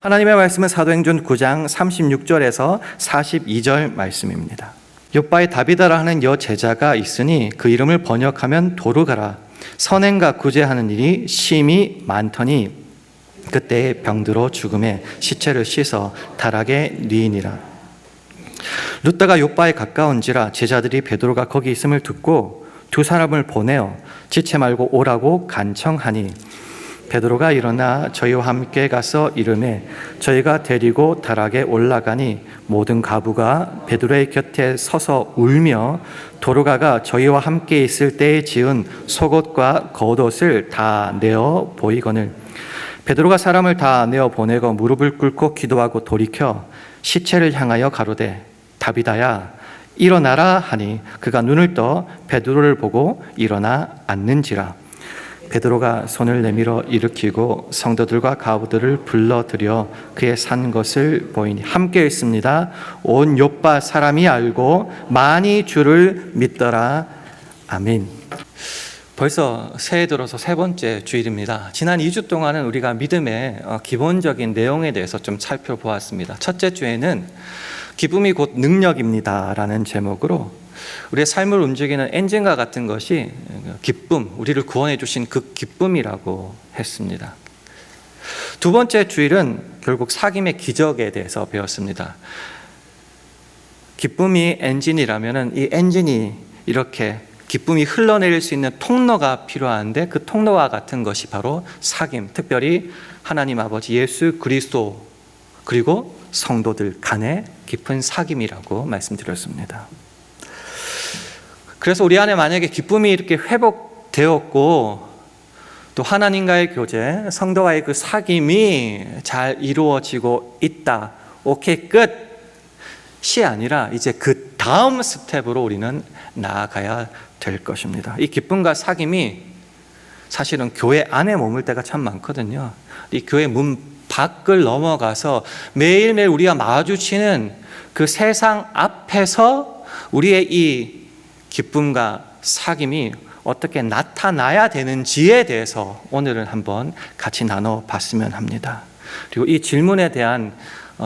하나님의 말씀은 사도행전 9장 36절에서 42절 말씀입니다. 욥바에 다비다라 하는 여 제자가 있으니 그 이름을 번역하면 도르가라. 선행과 구제하는 일이 심히 많더니 그때에 병들어 죽음에 시체를 씻어 다락에 뉘이니라. 룻다가 욥바에 가까운지라 제자들이 베드로가 거기 있음을 듣고 두 사람을 보내어 지체 말고 오라고 간청하니 베드로가 일어나 저희와 함께 가서 이르매 저희가 데리고 다락에 올라가니 모든 가부가 베드로의 곁에 서서 울며 도르가가 저희와 함께 있을 때에 지은 속옷과 겉옷을 다 내어 보이거늘 베드로가 사람을 다 내어 보내고 무릎을 꿇고 기도하고 돌이켜 시체를 향하여 가로되 다비다야 일어나라 하니 그가 눈을 떠 베드로를 보고 일어나 앉는지라. 베드로가 손을 내밀어 일으키고 성도들과 가부들을 불러들여 그의 산 것을 보이니 함께 있습니다. 온 욥바 사람이 알고 많이 주를 믿더라. 아멘. 벌써 새해 들어서 세 번째 주일입니다. 지난 2주 동안은 우리가 믿음의 기본적인 내용에 대해서 좀 살펴보았습니다. 첫째 주에는 기쁨이 곧 능력입니다 라는 제목으로 우리의 삶을 움직이는 엔진과 같은 것이 기쁨, 우리를 구원해 주신 그 기쁨이라고 했습니다. 두 번째 주일은 결국 사귐의 기적에 대해서 배웠습니다. 기쁨이 엔진이라면 이 엔진이 이렇게 기쁨이 흘러내릴 수 있는 통로가 필요한데 그 통로와 같은 것이 바로 사귐, 특별히 하나님 아버지 예수 그리스도 그리고 성도들 간의 깊은 사귐이라고 말씀드렸습니다. 그래서 우리 안에 만약에 기쁨이 이렇게 회복되었고 또 하나님과의 교제, 성도와의 그 사귐이 잘 이루어지고 있다. 오케이, 끝이 아니라 이제 그 다음 스텝으로 우리는 나아가야 될 것입니다. 이 기쁨과 사귐이 사실은 교회 안에 머물 때가 참 많거든요. 이 교회 문 밖을 넘어가서 매일매일 우리가 마주치는 그 세상 앞에서 우리의 이 기쁨과 사귐이 어떻게 나타나야 되는지에 대해서 오늘은 한번 같이 나눠봤으면 합니다. 그리고 이 질문에 대한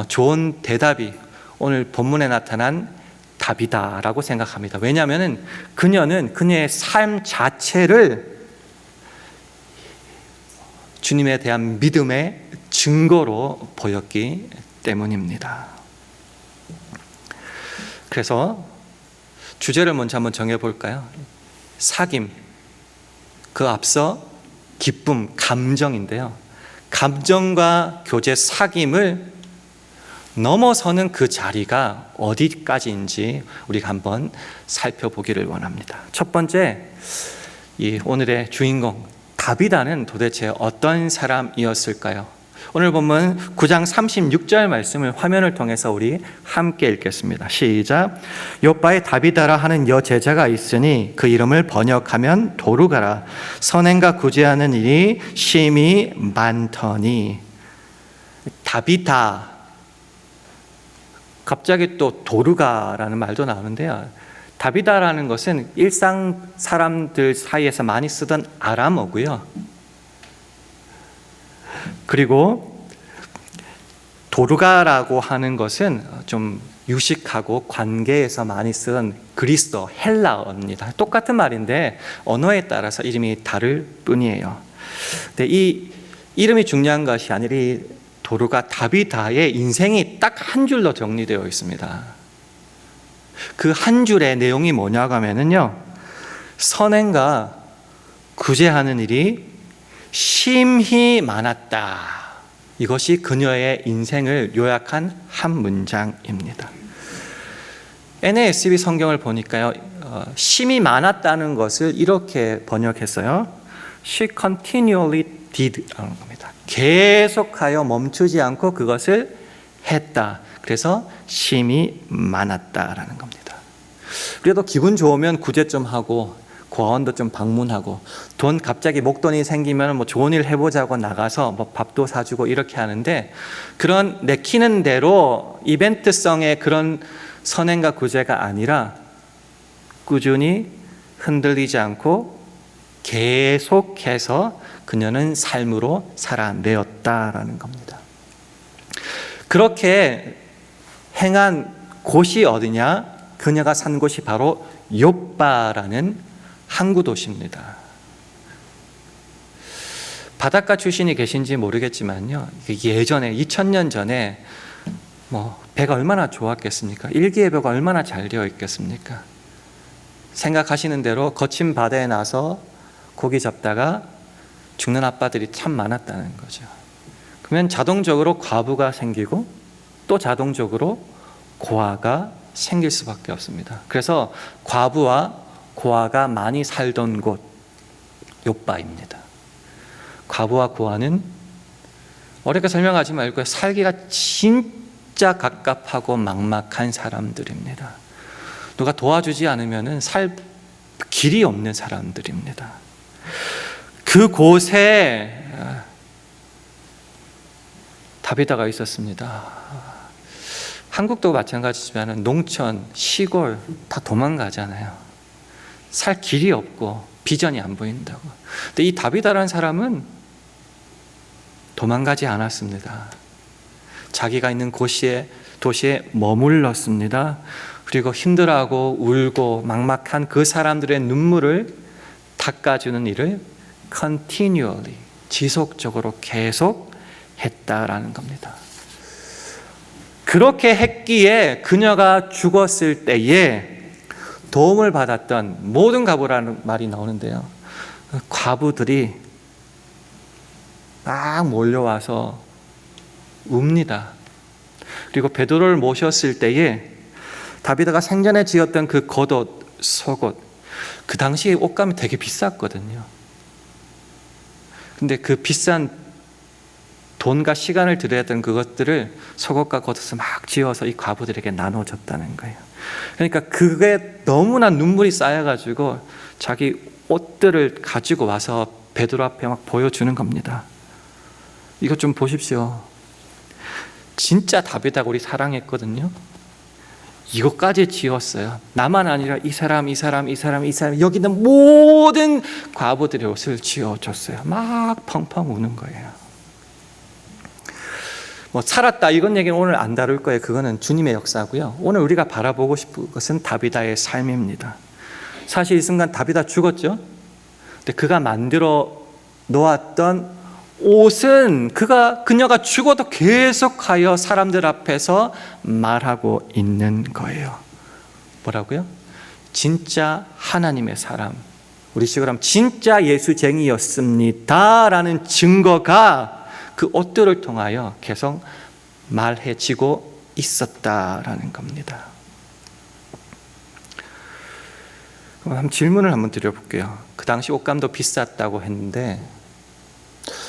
좋은 대답이 오늘 본문에 나타난 답이다라고 생각합니다. 왜냐하면 그녀는 그녀의 삶 자체를 주님에 대한 믿음의 증거로 보였기 때문입니다. 그래서 주제를 먼저 한번 정해볼까요? 사귐, 그 앞서 기쁨, 감정인데요. 감정과 교제 사귐을 넘어서는 그 자리가 어디까지인지 우리가 한번 살펴보기를 원합니다. 첫 번째, 이 오늘의 주인공 다비다는 도대체 어떤 사람이었을까요? 오늘 본문 9장 36절 말씀을 화면을 통해서 우리 함께 읽겠습니다. 시작. 욥바에 다비다라 하는 여 제자가 있으니 그 이름을 번역하면 도르가라. 선행과 구제하는 일이 심히 많더니. 다비다, 갑자기 또 도르가라는 말도 나오는데요. 다비다라는 것은 일상 사람들 사이에서 많이 쓰던 아람어고요. 그리고 도르가라고 하는 것은 좀 유식하고 관계에서 많이 쓰던 그리스어, 헬라어입니다. 똑같은 말인데 언어에 따라서 이름이 다를 뿐이에요. 근데 이 이름이 중요한 것이 아니라 이 도르가 다비다의 인생이 딱 한 줄로 정리되어 있습니다. 그 한 줄의 내용이 뭐냐고 하면요, 선행과 구제하는 일이 심히 많았다. 이것이 그녀의 인생을 요약한 한 문장입니다. NASB 성경을 보니까요, 심히 많았다는 것을 이렇게 번역했어요. She continually did 라는 겁니다. 계속하여 멈추지 않고 그것을 했다. 그래서 심히 많았다라는 겁니다. 우리도 기분 좋으면 구제 좀 하고 고아원도 좀 방문하고 돈 갑자기 목돈이 생기면 뭐 좋은 일 해보자고 나가서 뭐 밥도 사주고 이렇게 하는데 그런 내키는 대로 이벤트성의 그런 선행과 구제가 아니라 꾸준히 흔들리지 않고 계속해서 그녀는 삶으로 살아내었다라는 겁니다. 그렇게 행한 곳이 어디냐? 그녀가 산 곳이 바로 욥바라는 항구 도시입니다. 바닷가 출신이 계신지 모르겠지만요, 예전에 2000년 전에 배가 얼마나 좋았겠습니까? 일기예보가 얼마나 잘 되어 있겠습니까? 생각하시는 대로 거친 바다에 나서 고기 잡다가 죽는 아빠들이 참 많았다는 거죠. 그러면 자동적으로 과부가 생기고 또 자동적으로 고아가 생길 수밖에 없습니다. 그래서 과부와 고아가 많이 살던 곳 욥바입니다. 과부와 고아는 어렵게 설명하지 말고 살기가 진짜 갑갑하고 막막한 사람들입니다. 누가 도와주지 않으면 살 길이 없는 사람들입니다. 그곳에 다비다가 있었습니다. 한국도 마찬가지지만 농촌, 시골 다 도망가잖아요. 살 길이 없고 비전이 안 보인다고. 근데 이 다비다라는 사람은 도망가지 않았습니다. 자기가 있는 도시에 머물렀습니다. 그리고 힘들어하고 울고 막막한 그 사람들의 눈물을 닦아주는 일을 continually, 지속적으로 계속 했다라는 겁니다. 그렇게 했기에 그녀가 죽었을 때에 도움을 받았던 모든 과부라는 말이 나오는데요, 과부들이 막 몰려와서 웁니다. 그리고 베드로를 모셨을 때에 다비드가 생전에 지었던 그 겉옷, 속옷, 그 당시에 옷감이 되게 비쌌거든요. 근데 그 비싼 돈과 시간을 들여야 했던 그것들을 속옷과 겉옷을 막 지어서 이 과부들에게 나눠줬다는 거예요. 그러니까 그게 너무나 눈물이 쌓여가지고 자기 옷들을 가지고 와서 베드로 앞에 막 보여주는 겁니다. 이것 좀 보십시오. 진짜 다비드가 우리 사랑했거든요. 이것까지 지었어요. 나만 아니라 이 사람 여기 있는 모든 과부들의 옷을 지어줬어요. 막 펑펑 우는 거예요. 살았다 이건 얘기는 오늘 안 다룰 거예요. 그거는 주님의 역사고요. 오늘 우리가 바라보고 싶은 것은 다비다의 삶입니다. 사실 이 순간 다비다 죽었죠. 근데 그가 만들어 놓았던 옷은 그녀가 죽어도 계속하여 사람들 앞에서 말하고 있는 거예요. 뭐라고요? 진짜 하나님의 사람, 우리 식으로 하면 진짜 예수쟁이였습니다 라는 증거가 그 옷들을 통하여 계속 말해지고 있었다라는 겁니다. 그럼 질문을 한번 드려볼게요. 그 당시 옷감도 비쌌다고 했는데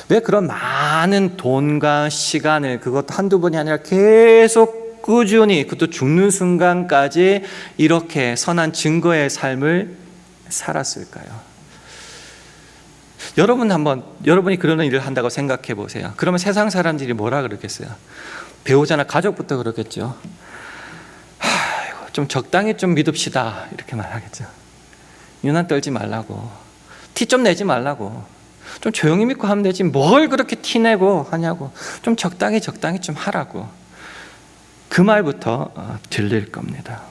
왜 그런 많은 돈과 시간을, 그것도 한두 번이 아니라 계속 꾸준히, 그것도 죽는 순간까지 이렇게 선한 증거의 삶을 살았을까요? 여러분이 그런 일을 한다고 생각해 보세요. 그러면 세상 사람들이 뭐라 그러겠어요? 배우자나 가족부터 그러겠죠. 좀 적당히 좀 믿읍시다 이렇게 말하겠죠. 유난 떨지 말라고, 티 좀 내지 말라고, 좀 조용히 믿고 하면 되지 뭘 그렇게 티내고 하냐고, 좀 적당히 좀 하라고, 그 말부터 들릴 겁니다.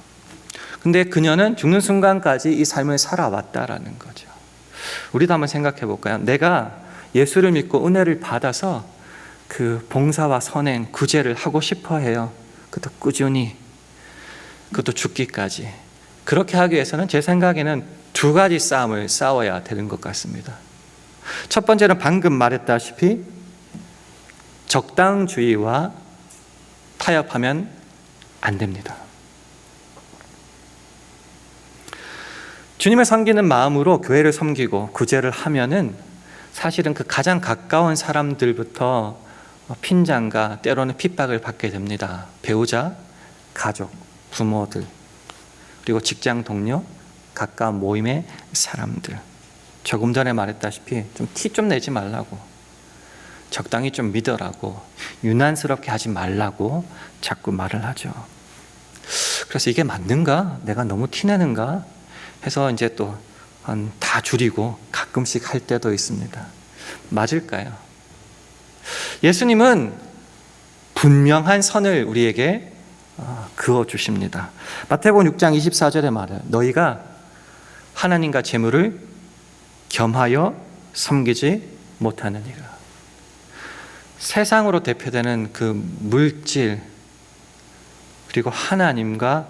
근데 그녀는 죽는 순간까지 이 삶을 살아왔다라는 거죠. 우리도 한번 생각해 볼까요? 내가 예수를 믿고 은혜를 받아서 그 봉사와 선행, 구제를 하고 싶어 해요. 그것도 꾸준히, 그것도 죽기까지. 그렇게 하기 위해서는 제 생각에는 두 가지 싸움을 싸워야 되는 것 같습니다. 첫 번째는 방금 말했다시피 적당주의와 타협하면 안 됩니다. 주님을 섬기는 마음으로 교회를 섬기고 구제를 하면은 사실은 그 가장 가까운 사람들부터 핀잔과 때로는 핍박을 받게 됩니다. 배우자, 가족, 부모들, 그리고 직장 동료, 가까운 모임의 사람들. 조금 전에 말했다시피 좀 티 좀 내지 말라고, 적당히 좀 믿으라고, 유난스럽게 하지 말라고 자꾸 말을 하죠. 그래서 이게 맞는가? 내가 너무 티내는가? 해서 이제 또 다 줄이고 가끔씩 할 때도 있습니다. 맞을까요? 예수님은 분명한 선을 우리에게 그어 주십니다. 마태복음 6장 24절에 말해요. 너희가 하나님과 재물을 겸하여 섬기지 못하느니라. 세상으로 대표되는 그 물질 그리고 하나님과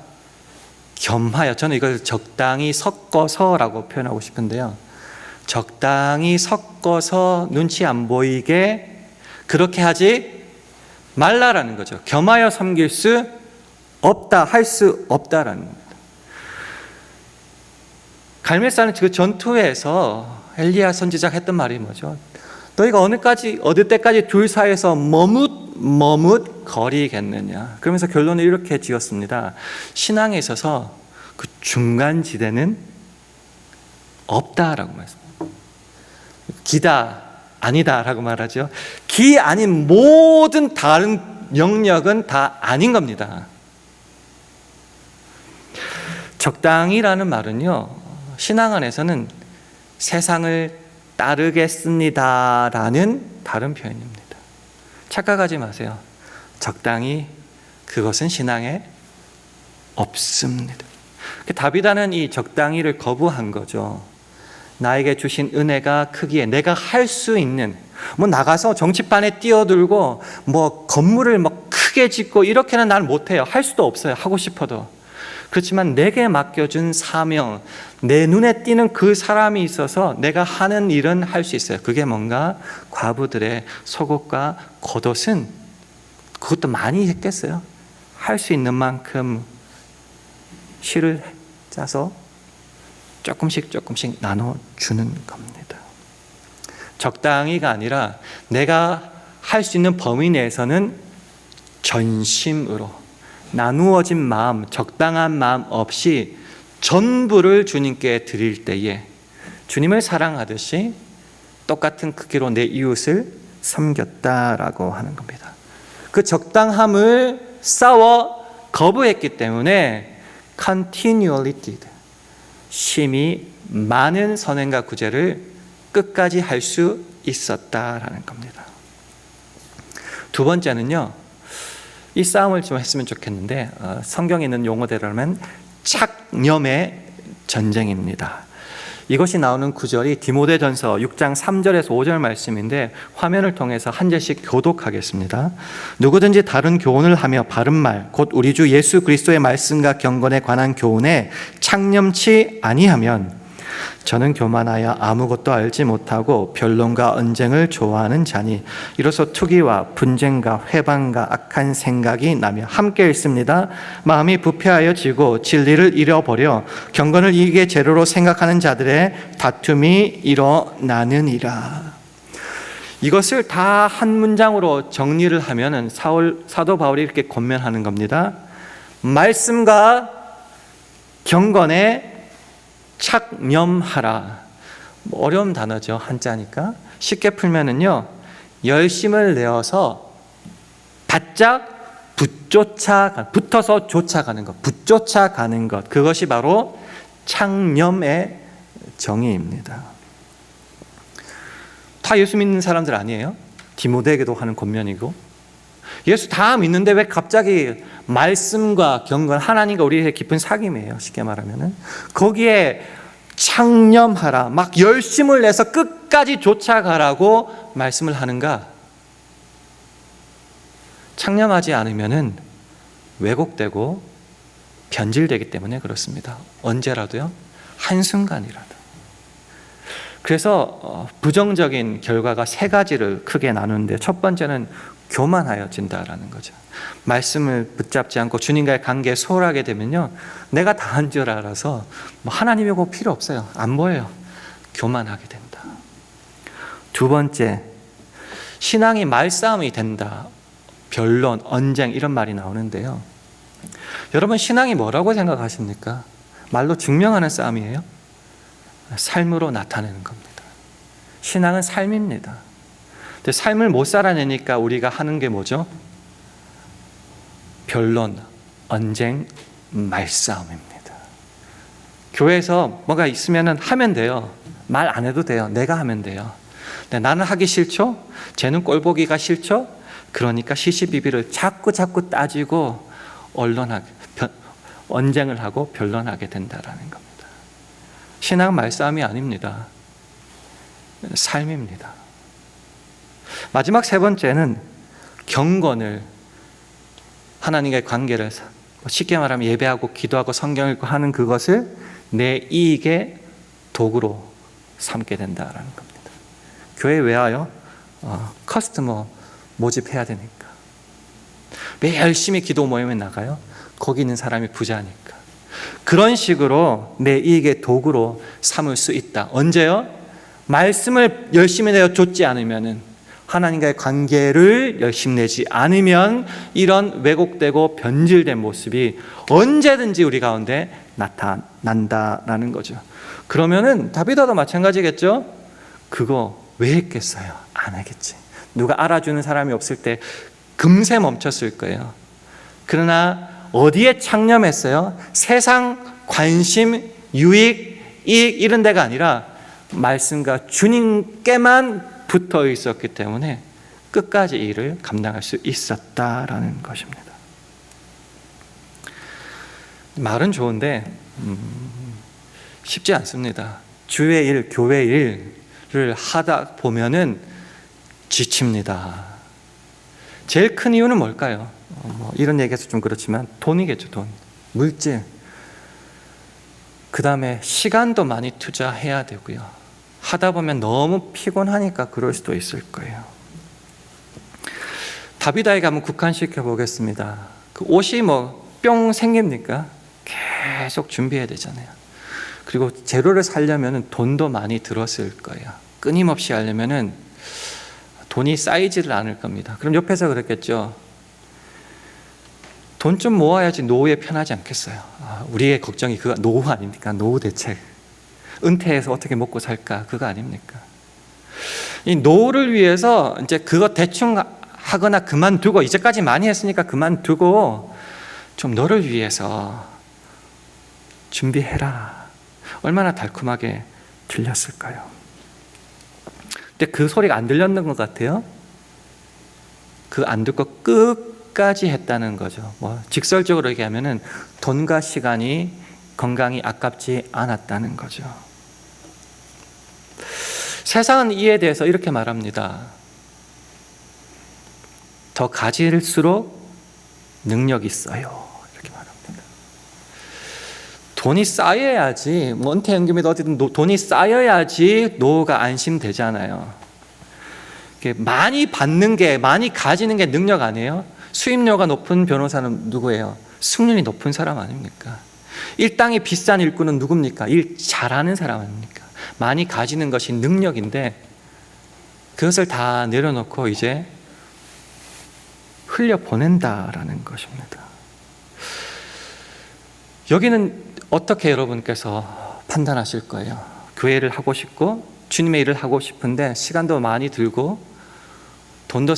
겸하여, 저는 이걸 적당히 섞어서라고 표현하고 싶은데요. 적당히 섞어서 눈치 안 보이게 그렇게 하지 말라라는 거죠. 겸하여 섬길 수 없다, 할 수 없다라는 겁니다. 갈멜산의 그 전투에서 엘리야 선지자가 했던 말이 뭐죠? 너희가 어느 때까지 둘 사이에서 머뭇 거리겠느냐. 그러면서 결론을 이렇게 지었습니다. 신앙에 있어서 그 중간 지대는 없다라고 말씀합니다. 기다 아니다라고 말하죠. 기 아닌 모든 다른 영역은 다 아닌 겁니다. 적당히라는 말은요, 신앙 안에서는 세상을 따르겠습니다라는 다른 표현입니다. 착각하지 마세요. 적당히 그것은 신앙에 없습니다. 다비다는 이 적당히를 거부한 거죠. 나에게 주신 은혜가 크기에 내가 할 수 있는, 나가서 정치판에 뛰어들고 건물을 크게 짓고 이렇게는 난 못해요. 할 수도 없어요. 하고 싶어도. 그렇지만 내게 맡겨준 사명, 내 눈에 띄는 그 사람이 있어서 내가 하는 일은 할 수 있어요. 그게 뭔가 과부들의 속옷과 겉옷은 그것도 많이 했겠어요. 할 수 있는 만큼 실을 짜서 조금씩 나눠주는 겁니다. 적당히가 아니라 내가 할 수 있는 범위 내에서는 전심으로 나누어진 마음, 적당한 마음 없이 전부를 주님께 드릴 때에 주님을 사랑하듯이 똑같은 크기로 내 이웃을 섬겼다라고 하는 겁니다. 그 적당함을 싸워 거부했기 때문에 continually did, 심히 많은 선행과 구제를 끝까지 할 수 있었다라는 겁니다. 두 번째는요, 이 싸움을 좀 했으면 좋겠는데 성경에 있는 용어대로라면 착념의 전쟁입니다. 이것이 나오는 구절이 디모데전서 6장 3절에서 5절 말씀인데 화면을 통해서 한 절씩 교독하겠습니다. 누구든지 다른 교훈을 하며 바른 말, 곧 우리 주 예수 그리스도의 말씀과 경건에 관한 교훈에 착념치 아니하면 저는 교만하여 아무것도 알지 못하고 변론과 언쟁을 좋아하는 자니 이로써 투기와 분쟁과 회방과 악한 생각이 나며 함께 있습니다. 마음이 부패하여 지고 진리를 잃어버려 경건을 이익의 재료로 생각하는 자들의 다툼이 일어나느니라. 이것을 다 한 문장으로 정리를 하면은 사도 바울이 이렇게 권면하는 겁니다. 말씀과 경건에 착념하라. 어려운 단어죠. 한자니까. 쉽게 풀면은요, 열심을 내어서 바짝 붙어서 쫓아가는 것, 붙쫓아가는 것, 그것이 바로 착념의 정의입니다. 다 예수 믿는 사람들 아니에요? 디모데에게도 하는 권면이고. 예수 다 믿는데 왜 갑자기 말씀과 경건, 하나님과 우리의 깊은 사귐이에요. 쉽게 말하면은 거기에 창념하라, 막 열심을 내서 끝까지 쫓아가라고 말씀을 하는가? 창념하지 않으면은 왜곡되고 변질되기 때문에 그렇습니다. 언제라도요, 한순간이라도. 그래서 부정적인 결과가 세 가지를 크게 나누는데, 첫 번째는 교만하여진다라는 거죠. 말씀을 붙잡지 않고 주님과의 관계에 소홀하게 되면요, 내가 다 한 줄 알아서 하나님이고 필요 없어요. 안 보여요. 교만하게 된다. 두 번째, 신앙이 말싸움이 된다. 변론, 언쟁 이런 말이 나오는데요, 여러분 신앙이 뭐라고 생각하십니까? 말로 증명하는 싸움이에요? 삶으로 나타내는 겁니다. 신앙은 삶입니다. 근데 삶을 못 살아내니까 우리가 하는 게 뭐죠? 변론, 언쟁, 말싸움입니다. 교회에서 뭐가 있으면 하면 돼요. 말 안 해도 돼요. 내가 하면 돼요. 근데 나는 하기 싫죠? 쟤는 꼴보기가 싫죠? 그러니까 시시비비를 자꾸 따지고 언쟁을 하고 변론하게 된다라는 겁니다. 신앙은 말싸움이 아닙니다. 삶입니다. 마지막 세 번째는 경건을, 하나님과의 관계를, 쉽게 말하면 예배하고 기도하고 성경 읽고 하는 그것을 내 이익의 도구로 삼게 된다라는 겁니다. 교회 왜 와요? 커스터머 모집해야 되니까. 매 열심히 기도 모임에 나가요? 거기 있는 사람이 부자니까. 그런 식으로 내 이익의 도구로 삼을 수 있다. 언제요? 말씀을 열심히 내어 줬지 않으면은, 하나님과의 관계를 열심히 내지 않으면 이런 왜곡되고 변질된 모습이 언제든지 우리 가운데 나타난다라는 거죠. 그러면은 다비드도 마찬가지겠죠? 그거 왜 했겠어요? 안 하겠지. 누가 알아주는 사람이 없을 때 금세 멈췄을 거예요. 그러나 어디에 창념했어요? 세상, 관심, 유익, 이익 이런 데가 아니라 말씀과 주님께만 붙어 있었기 때문에 끝까지 이 일을 감당할 수 있었다라는 것입니다. 말은 좋은데 쉽지 않습니다. 주의 일, 교회 일을 하다 보면은 지칩니다. 제일 큰 이유는 뭘까요? 이런 얘기해서 좀 그렇지만 돈이겠죠. 돈, 물질. 그 다음에 시간도 많이 투자해야 되고요. 하다 보면 너무 피곤하니까 그럴 수도 있을 거예요. 다비드에게 한번 국한시켜 보겠습니다. 그 옷이 뿅 생깁니까? 계속 준비해야 되잖아요. 그리고 재료를 사려면 돈도 많이 들었을 거예요. 끊임없이 하려면 돈이 쌓이지를 않을 겁니다. 그럼 옆에서 그랬겠죠. 돈 좀 모아야지 노후에 편하지 않겠어요. 우리의 걱정이 그거 노후 아닙니까? 노후 대책. 은퇴해서 어떻게 먹고 살까? 그거 아닙니까? 이 노후를 위해서 이제 그거 대충 하거나 그만두고, 이제까지 많이 했으니까 그만두고 좀 너를 위해서 준비해라. 얼마나 달콤하게 들렸을까요? 근데 그 소리가 안 들렸는 것 같아요. 그 안 듣고 끝까지 했다는 거죠. 직설적으로 얘기하면은 돈과 시간이, 건강이 아깝지 않았다는 거죠. 세상은 이에 대해서 이렇게 말합니다. 더 가질수록 능력이 있어요. 이렇게 말합니다. 돈이 쌓여야지, 은퇴연금이든 어디든 돈이 쌓여야지 노후가 안심되잖아요. 많이 받는 게, 많이 가지는 게 능력 아니에요? 수입료가 높은 변호사는 누구예요? 승률이 높은 사람 아닙니까? 일당이 비싼 일꾼은 누굽니까? 일 잘하는 사람 아닙니까? 많이 가지는 것이 능력인데 그것을 다 내려놓고 이제 흘려보낸다라는 것입니다. 여기는 어떻게 여러분께서 판단하실 거예요? 교회를 하고 싶고 주님의 일을 하고 싶은데 시간도 많이 들고 돈도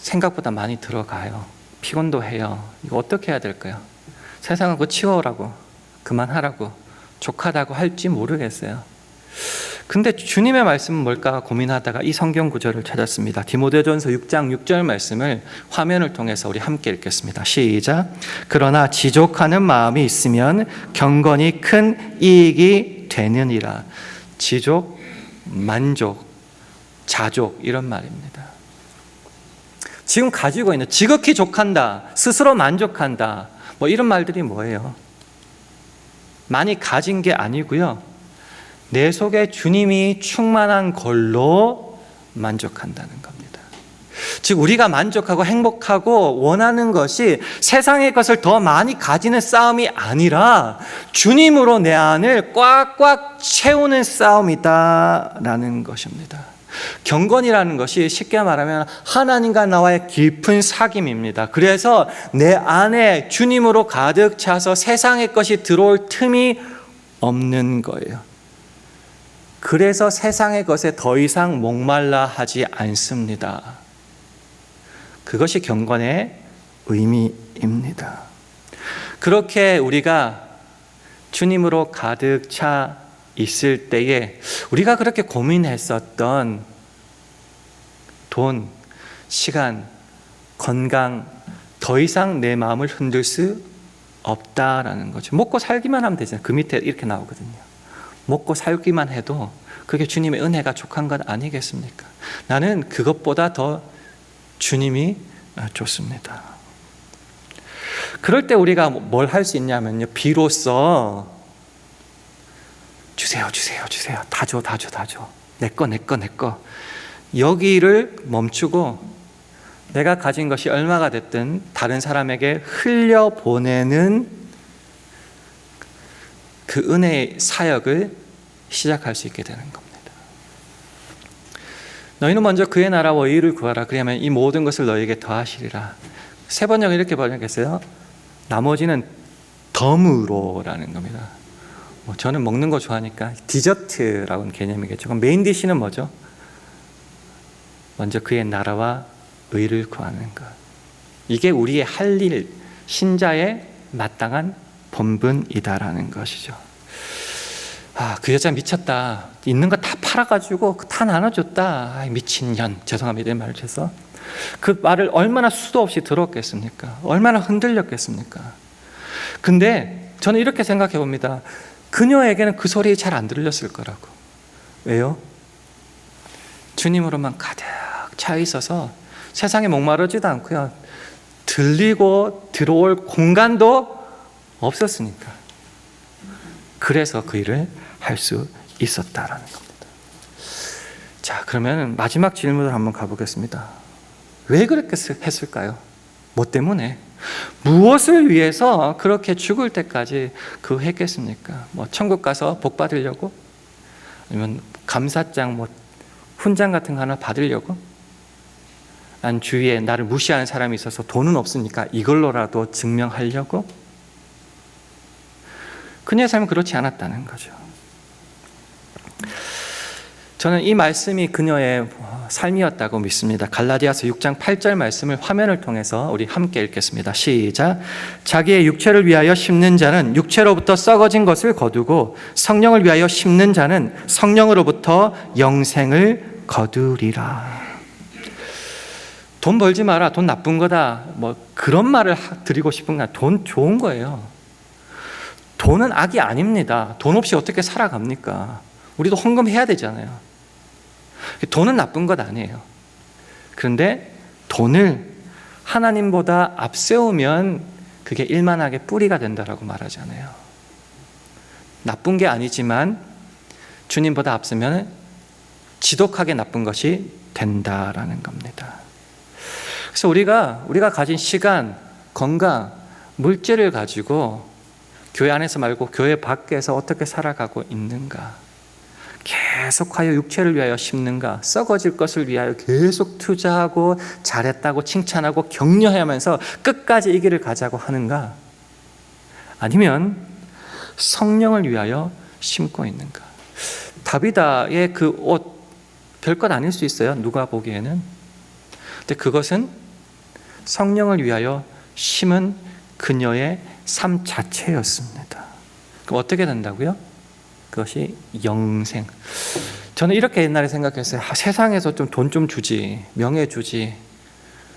생각보다 많이 들어가요. 피곤도 해요. 이거 어떻게 해야 될까요? 세상은 그거 치워오라고, 그만하라고, 족하다고 할지 모르겠어요. 근데 주님의 말씀은 뭘까 고민하다가 이 성경 구절을 찾았습니다. 디모데전서 6장 6절 말씀을 화면을 통해서 우리 함께 읽겠습니다. 시작. 그러나 지족하는 마음이 있으면 경건이 큰 이익이 되느니라. 지족, 만족, 자족 이런 말입니다. 지금 가지고 있는, 지극히 족한다, 스스로 만족한다, 이런 말들이 뭐예요? 많이 가진 게 아니고요, 내 속에 주님이 충만한 걸로 만족한다는 겁니다. 즉 우리가 만족하고 행복하고 원하는 것이 세상의 것을 더 많이 가지는 싸움이 아니라 주님으로 내 안을 꽉꽉 채우는 싸움이다라는 것입니다. 경건이라는 것이 쉽게 말하면 하나님과 나와의 깊은 사귐입니다. 그래서 내 안에 주님으로 가득 차서 세상의 것이 들어올 틈이 없는 거예요. 그래서 세상의 것에 더 이상 목말라 하지 않습니다. 그것이 경건의 의미입니다. 그렇게 우리가 주님으로 가득 차 있을 때에 우리가 그렇게 고민했었던 돈, 시간, 건강, 더 이상 내 마음을 흔들 수 없다라는 거죠. 먹고 살기만 하면 되잖아요. 그 밑에 이렇게 나오거든요. 먹고 살기만 해도 그게 주님의 은혜가 족한 것 아니겠습니까? 나는 그것보다 더 주님이 좋습니다. 그럴 때 우리가 뭘 할 수 있냐면요. 비로소 주세요. 다 줘. 내 거. 여기를 멈추고 내가 가진 것이 얼마가 됐든 다른 사람에게 흘려보내는 그 은혜의 사역을 시작할 수 있게 되는 겁니다. 너희는 먼저 그의 나라와 의를 구하라. 그리하면 이 모든 것을 너희에게 더하시리라. 세 번역은 이렇게 번역했어요. 나머지는 덤으로라는 겁니다. 저는 먹는 거 좋아하니까 디저트라고는 개념이겠죠. 그럼 메인 디시는 뭐죠? 먼저 그의 나라와 의를 구하는 것. 이게 우리의 할 일, 신자의 마땅한 본분이다라는 것이죠. 그 여자 미쳤다. 있는 거 다 팔아가지고 다 나눠줬다. 미친년. 죄송합니다. 이 말을 해서. 그 말을 얼마나 수도 없이 들었겠습니까? 얼마나 흔들렸겠습니까? 근데 저는 이렇게 생각해 봅니다. 그녀에게는 그 소리 잘 안 들렸을 거라고. 왜요? 주님으로만 가득 차 있어서 세상에 목마르지도 않고요. 들리고 들어올 공간도 없었으니까. 그래서 그 일을 할 수 있었다라는 겁니다. 자, 그러면 마지막 질문을 한번 가보겠습니다. 왜 그렇게 했을까요? 뭐 때문에? 무엇을 위해서 그렇게 죽을 때까지 했겠습니까? 천국 가서 복 받으려고? 아니면 감사장, 훈장 같은 거 하나 받으려고? 난 주위에 나를 무시하는 사람이 있어서 돈은 없으니까 이걸로라도 증명하려고? 그녀의 삶은 그렇지 않았다는 거죠. 저는 이 말씀이 그녀의 삶이었다고 믿습니다. 갈라디아서 6장 8절 말씀을 화면을 통해서 우리 함께 읽겠습니다. 시작. 자기의 육체를 위하여 심는 자는 육체로부터 썩어진 것을 거두고 성령을 위하여 심는 자는 성령으로부터 영생을 거두리라. 돈 벌지 마라. 돈 나쁜 거다. 그런 말을 드리고 싶은 건 돈 좋은 거예요. 돈은 악이 아닙니다. 돈 없이 어떻게 살아갑니까? 우리도 헌금해야 되잖아요. 돈은 나쁜 것 아니에요. 그런데 돈을 하나님보다 앞세우면 그게 일만하게 뿌리가 된다라고 말하잖아요. 나쁜 게 아니지만 주님보다 앞서면 지독하게 나쁜 것이 된다라는 겁니다. 그래서 우리가 가진 시간, 건강, 물질을 가지고 교회 안에서 말고 교회 밖에서 어떻게 살아가고 있는가? 계속하여 육체를 위하여 심는가? 썩어질 것을 위하여 계속 투자하고 잘했다고 칭찬하고 격려하면서 끝까지 이 길을 가자고 하는가? 아니면 성령을 위하여 심고 있는가? 다비다의 그 옷 별것 아닐 수 있어요. 누가 보기에는. 근데 그것은 성령을 위하여 심은 그녀의 삶 자체였습니다. 그럼 어떻게 된다고요? 그것이 영생. 저는 이렇게 옛날에 생각했어요. 세상에서 좀 돈 좀 주지, 명예 주지.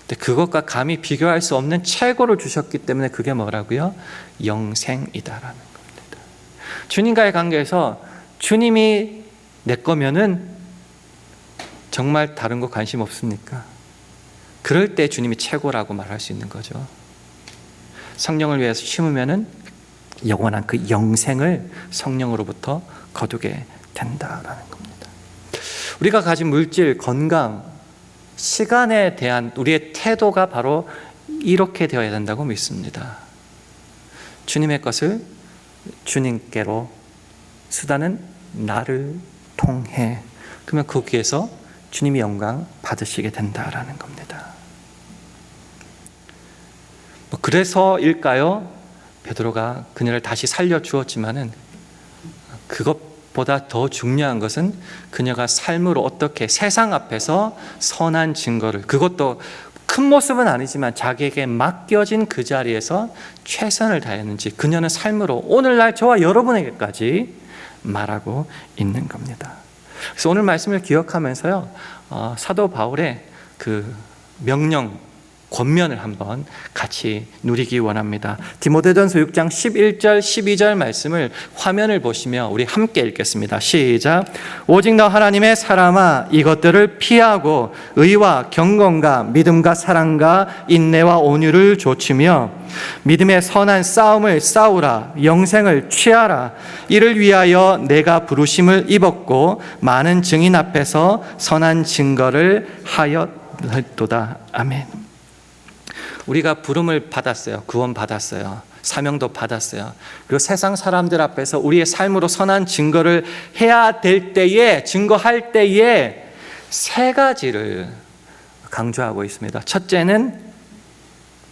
근데 그것과 감히 비교할 수 없는 최고를 주셨기 때문에 그게 뭐라고요? 영생이다라는 겁니다. 주님과의 관계에서 주님이 내 거면은 정말 다른 거 관심 없습니까? 그럴 때 주님이 최고라고 말할 수 있는 거죠. 성령을 위해서 심으면은 영원한 그 영생을 성령으로부터 거두게 된다라는 겁니다. 우리가 가진 물질, 건강, 시간에 대한 우리의 태도가 바로 이렇게 되어야 된다고 믿습니다. 주님의 것을 주님께로, 수단은 나를 통해. 그러면 거기에서 주님이 영광 받으시게 된다라는 겁니다. 그래서일까요? 베드로가 그녀를 다시 살려주었지만은 그것보다 더 중요한 것은 그녀가 삶으로 어떻게 세상 앞에서 선한 증거를, 그것도 큰 모습은 아니지만 자기에게 맡겨진 그 자리에서 최선을 다했는지 그녀는 삶으로 오늘날 저와 여러분에게까지 말하고 있는 겁니다. 그래서 오늘 말씀을 기억하면서요, 사도 바울의 그 명령, 권면을 한번 같이 누리기 원합니다. 디모데전서 6장 11절 12절 말씀을 화면을 보시며 우리 함께 읽겠습니다. 시작. 오직 너 하나님의 사람아 이것들을 피하고 의와 경건과 믿음과 사랑과 인내와 온유를 조치며 믿음의 선한 싸움을 싸우라. 영생을 취하라. 이를 위하여 내가 부르심을 입었고 많은 증인 앞에서 선한 증거를 하였도다. 아멘. 우리가 부름을 받았어요. 구원 받았어요. 사명도 받았어요. 그리고 세상 사람들 앞에서 우리의 삶으로 선한 증거를 해야 될 때에, 증거할 때에 세 가지를 강조하고 있습니다. 첫째는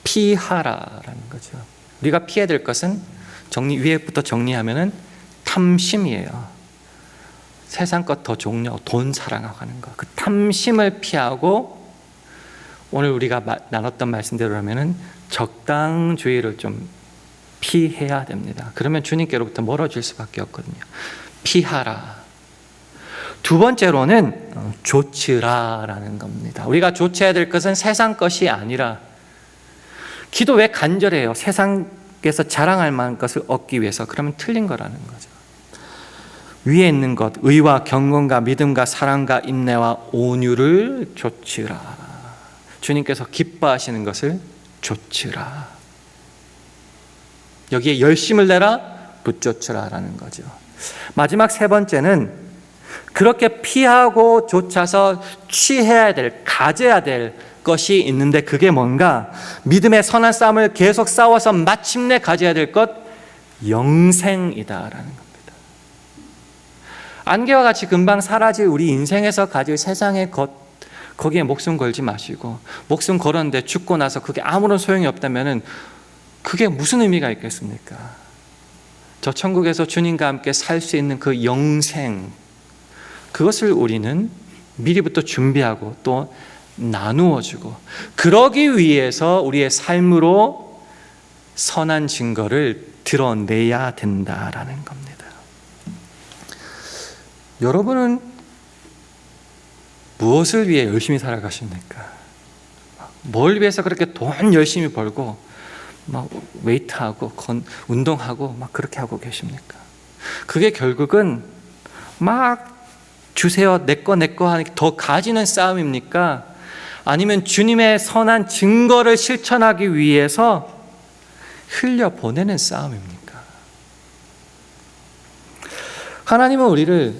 피하라라는 거죠. 우리가 피해야 될 것은 위에부터 정리하면은 탐심이에요. 세상 것 더 종려, 돈 사랑하고 하는 거. 그 탐심을 피하고 오늘 우리가 나눴던 말씀대로 하면은 적당주의를 좀 피해야 됩니다. 그러면 주님께로부터 멀어질 수밖에 없거든요. 피하라. 두 번째로는 조치라라는 겁니다. 우리가 조치해야 될 것은 세상 것이 아니라, 기도 왜 간절해요? 세상에서 자랑할 만한 것을 얻기 위해서. 그러면 틀린 거라는 거죠. 위에 있는 것, 의와 경건과 믿음과 사랑과 인내와 온유를 조치라. 주님께서 기뻐하시는 것을 조치라. 여기에 열심을 내라, 붙조치라라는 거죠. 마지막 세 번째는 그렇게 피하고 쫓아서 취해야 될, 가져야 될 것이 있는데 그게 뭔가? 믿음의 선한 싸움을 계속 싸워서 마침내 가져야 될 것, 영생이다라는 겁니다. 안개와 같이 금방 사라질 우리 인생에서 가질 세상의 것, 거기에 목숨 걸지 마시고, 목숨 걸었는데 죽고 나서 그게 아무런 소용이 없다면 그게 무슨 의미가 있겠습니까? 저 천국에서 주님과 함께 살 수 있는 그 영생, 그것을 우리는 미리부터 준비하고 또 나누어주고, 그러기 위해서 우리의 삶으로 선한 증거를 드러내야 된다라는 겁니다. 여러분은 무엇을 위해 열심히 살아가십니까? 뭘 위해서 그렇게 돈 열심히 벌고 막 웨이트하고 운동하고 막 그렇게 하고 계십니까? 그게 결국은 막 주세요, 내 거 하니 더 가지는 싸움입니까? 아니면 주님의 선한 증거를 실천하기 위해서 흘려보내는 싸움입니까? 하나님은 우리를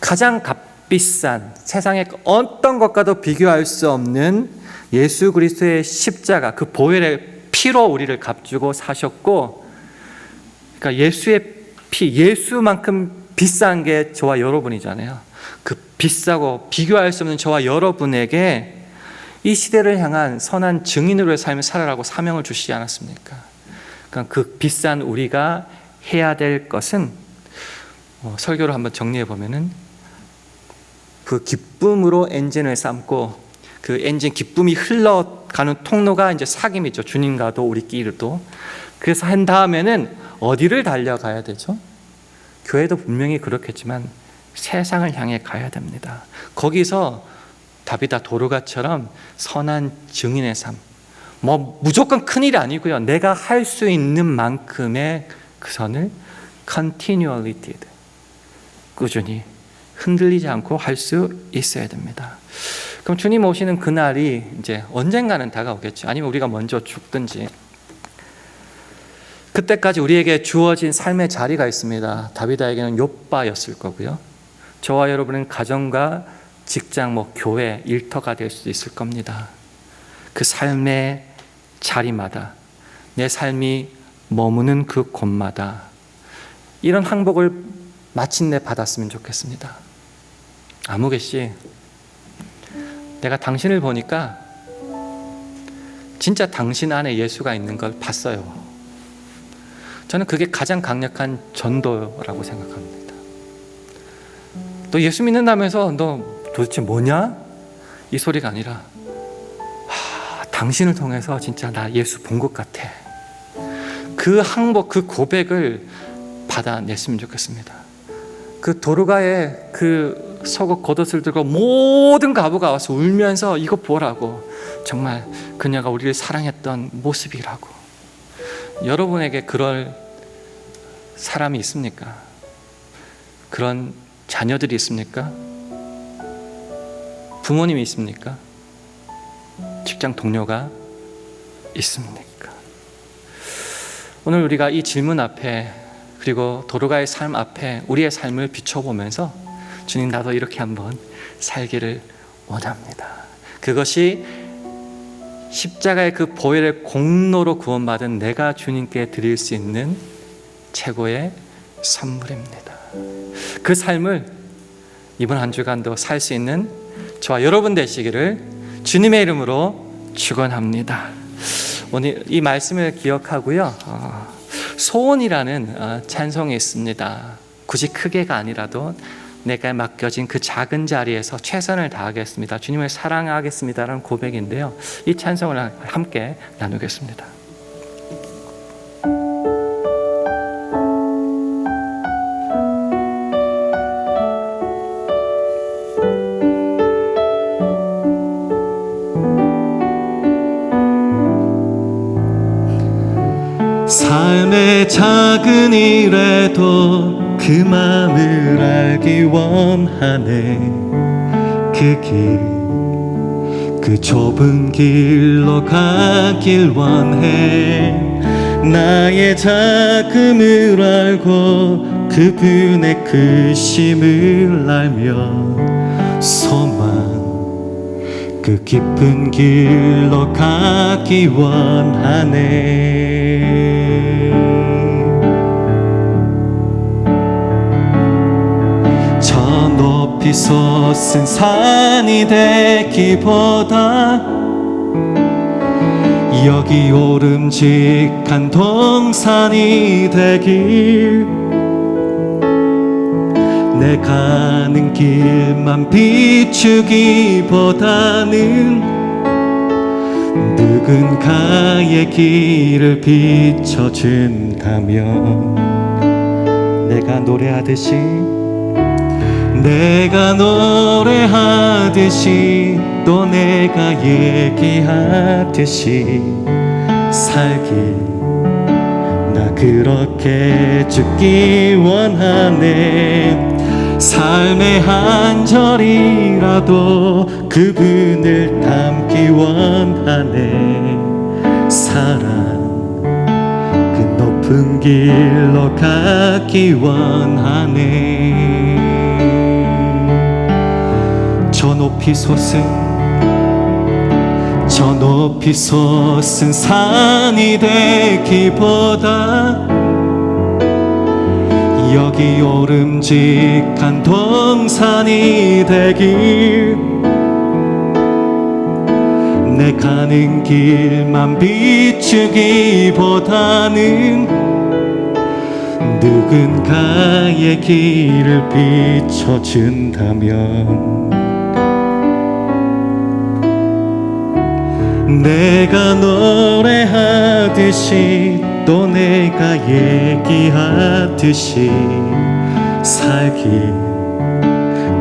가장 값비싼, 세상의 어떤 것과도 비교할 수 없는 예수 그리스도의 십자가, 그 보혈의 피로 우리를 값주고 사셨고, 그러니까 예수의 피, 예수만큼 비싼 게 저와 여러분이잖아요. 그 비싸고 비교할 수 없는 저와 여러분에게 이 시대를 향한 선한 증인으로의 삶을 살아라고 사명을 주시지 않았습니까? 그러니까 그 비싼 우리가 해야 될 것은, 설교를 한번 정리해 보면은, 그 기쁨으로 엔진을 삼고 그 엔진 기쁨이 흘러가는 통로가 이제 사귐이죠. 주님과도 우리끼리도. 그래서 한 다음에는 어디를 달려가야 되죠? 교회도 분명히 그렇겠지만 세상을 향해 가야 됩니다. 거기서 다비다 도르가처럼 선한 증인의 삶, 무조건 큰일이 아니고요, 내가 할 수 있는 만큼의 그 선을 continually did, 꾸준히 흔들리지 않고 할 수 있어야 됩니다. 그럼 주님 오시는 그날이 이제 언젠가는 다가오겠죠. 아니면 우리가 먼저 죽든지. 그때까지 우리에게 주어진 삶의 자리가 있습니다. 다비다에게는 욥바였을 거고요. 저와 여러분은 가정과 직장, 교회, 일터가 될 수도 있을 겁니다. 그 삶의 자리마다, 내 삶이 머무는 그 곳마다 이런 항복을 마침내 받았으면 좋겠습니다. 아무개 씨, 내가 당신을 보니까 진짜 당신 안에 예수가 있는 걸 봤어요. 저는 그게 가장 강력한 전도라고 생각합니다. 너 예수 믿는다면서 너 도대체 뭐냐? 이 소리가 아니라, 당신을 통해서 진짜 나 예수 본 것 같아. 그 항복, 그 고백을 받아냈으면 좋겠습니다. 그 도르가의 그 속옷 겉옷을 들고 모든 과부가 와서 울면서 이거 보라고, 정말 그녀가 우리를 사랑했던 모습이라고. 여러분에게 그럴 사람이 있습니까? 그런 자녀들이 있습니까? 부모님이 있습니까? 직장 동료가 있습니까? 오늘 우리가 이 질문 앞에, 그리고 도로가의 삶 앞에 우리의 삶을 비춰보면서 주님, 나도 이렇게 한번 살기를 원합니다. 그것이 십자가의 그 보혈의 공로로 구원받은 내가 주님께 드릴 수 있는 최고의 선물입니다. 그 삶을 이번 한 주간도 살 수 있는 저와 여러분 되시기를 주님의 이름으로 축원합니다. 오늘 이 말씀을 기억하고요, 소원이라는 찬송이 있습니다. 굳이 크게가 아니라도 내가 맡겨진 그 작은 자리에서 최선을 다하겠습니다, 주님을 사랑하겠습니다라는 고백인데요, 이 찬송을 함께 나누겠습니다. 삶의 작은 일에도 그 마음을 알기 원하네. 그 길, 그 좁은 길로 가길 원해. 나의 작음을 알고 그분의 크심을 알며 소망, 그 깊은 길로 가기 원하네. 저 높이 솟은 산이 되기보다 여기 오름직한 동산이 되길, 내 가는 길만 비추기보다는 누군가의 길을 비춰준다면, 내가 노래하듯이 또 내가 얘기하듯이 살길, 나 그렇게 죽기 원하네. 삶의 한 절이라도 그분을 담기 원하네. 사랑, 그 높은 길로 가기 원하네. 저 높이 솟은 산이 되기보다 여기 오름직한 동산이 되길, 내 가는 길만 비추기보다는 누군가의 길을 비춰준다면, 내가 노래하듯이 또 내가 얘기하듯이 살길,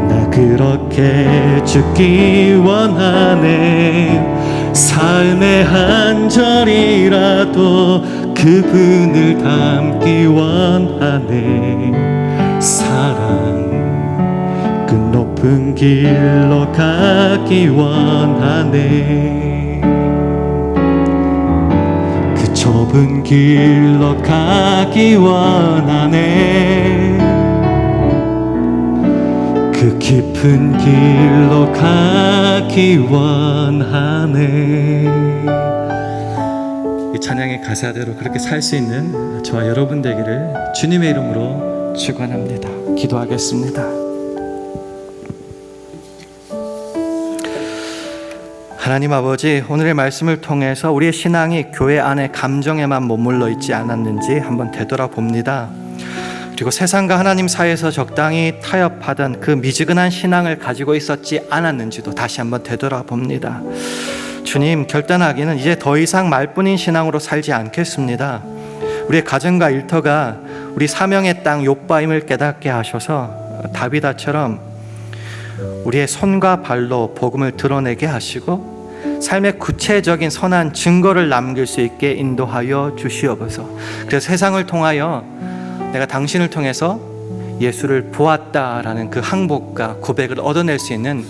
나 그렇게 죽기 원하네. 삶의 한 절이라도 그분을 담기 원하네. 사랑, 그 높은 길로 가기 원하네. 좁은 길로 가기 원하네. 그 깊은 길로 가기 원하네. 이 찬양의 가사대로 그렇게 살 수 있는 저와 여러분 되기를 주님의 이름으로 축원합니다. 기도하겠습니다. 하나님 아버지, 오늘의 말씀을 통해서 우리의 신앙이 교회 안에 감정에만 머물러 있지 않았는지 한번 되돌아봅니다. 그리고 세상과 하나님 사이에서 적당히 타협하던 그 미지근한 신앙을 가지고 있었지 않았는지도 다시 한번 되돌아봅니다. 주님, 결단하기는 이제 더 이상 말뿐인 신앙으로 살지 않겠습니다. 우리의 가정과 일터가 우리 사명의 땅 욥바임을 깨닫게 하셔서 다비다처럼 우리의 손과 발로 복음을 드러내게 하시고 삶의 구체적인 선한 증거를 남길 수 있게 인도하여 주시옵소서. 그래서 세상을 통하여 내가 당신을 통해서 예수를 보았다라는 그 항복과 고백을 얻어낼 수 있는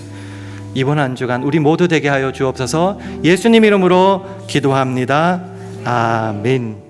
이번 한 주간 우리 모두 되게 하여 주옵소서. 예수님 이름으로 기도합니다. 아멘.